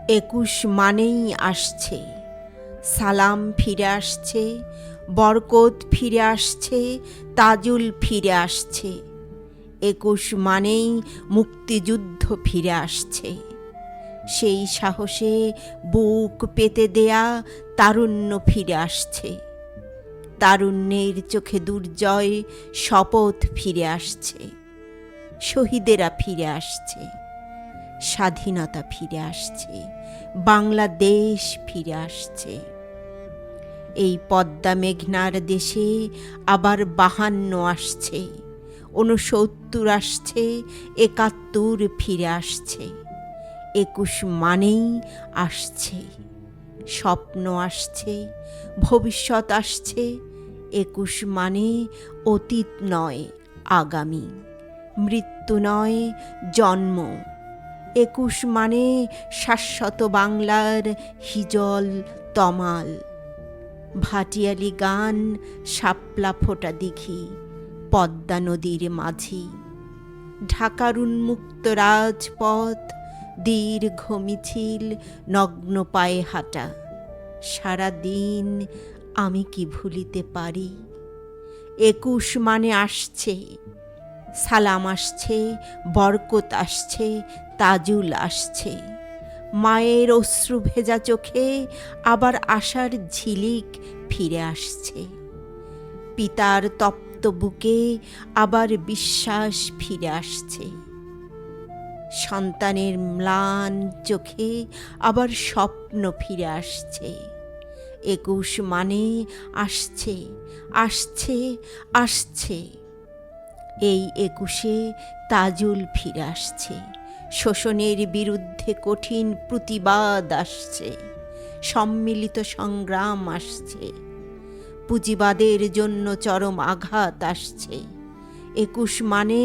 ২১ মানেই আসছে, সালাম ফিরে আসছে, বরকত ফিরে আসছে, তাজুল ফিরে আসছে। ২১ মানেই মুক্তিযুদ্ধ ফিরে আসছে। সেই সাহসে বুক পেতে দেয়া তারুণ্য ফিরে আসছে। তারুণ্যের চোখে দুর্জয় শপথ ফিরে আসছে। শহীদেরা ফিরে আসছে, স্বাধীনতা ফিরে আসছে, বাংলাদেশ ফিরে আসছে। এই পদ্মা মেঘনার দেশে আবার ৫২ আসছে, ৬৯ আসছে, ৭১ ফিরে আসছে। ২১ মানেই আসছে, স্বপ্ন আসছে, ভবিষ্যৎ আসছে। ২১ মানে অতীত নয় আগামী, মৃত্যু নয় জন্ম। ২১ মানে শাশ্বত বাংলার হিজল তমাল, ভাটিয়ালি গান, শাপলা ফোটা দিঘি, পদ্মা নদীর মাঝি। ঢাকার উন্মুক্ত রাজপথ, দীর্ঘ মিছিল, নগ্ন পায়ে হাঁটা। সারা দিন আমি কি ভুলিতে পারি? ২১ মানে আসছে, সালাম আসছে, বরকত আসছে, তাজুল আসছে। মায়ের অশ্রু ভেজা চোখে আবার আশার ঝিলিক ফিরে আসছে। পিতার তপ্ত বুকে আবার বিশ্বাস ফিরে আসছে। সন্তানের ম্লান চোখে আবার স্বপ্ন ফিরে আসছে। ২১ মানে আসছে, আসছে, আসছে। এই ২১-এ তাজুল ফিরে আসছে। শোষণের বিরুদ্ধে কঠিন প্রতিবাদ আসছে, সম্মিলিত সংগ্রাম আসছে। পুঁজিবাদের জন্য চরম আঘাত আসছে। ২১ মানে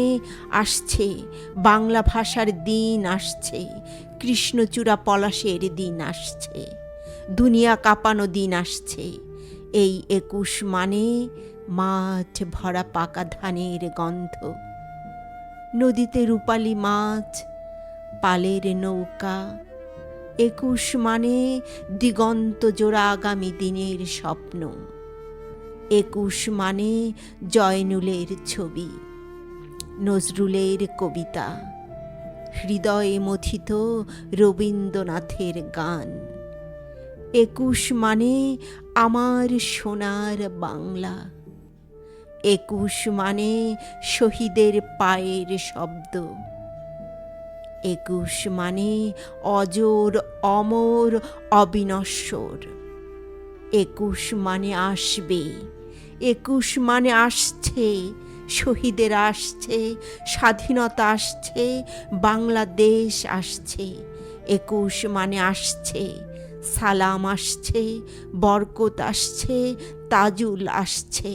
আসছে, বাংলা ভাষার দিন আসছে, কৃষ্ণচূড়া পলাশের দিন আসছে, দুনিয়া কাঁপানো দিন আসছে। এই ২১ মানে মাঠ ভরা পাকা ধানের গন্ধ, নদীতে রূপালী মাছ, পালের নৌকা। ২১ মানে দিগন্ত জোড়া আগামী দিনের স্বপ্ন। ২১ মানে জয়নুলের ছবি, নজরুলের কবিতা, হৃদয়ে মথিত রবীন্দ্রনাথের গান। ২১ মানে আমার সোনার বাংলা। ২১ মানে শহীদের পায়ের শব্দ। ২১ মানে অজর, অমর, অবিনশ্বর। ২১ মানে আসবে, ২১ মানে আসছে, শহীদের আসছে, স্বাধীনতা আসছে, বাংলাদেশ আসছে। ২১ মানে আসছে, সালাম আসছে, বরকত আসছে, তাজুল আসছে।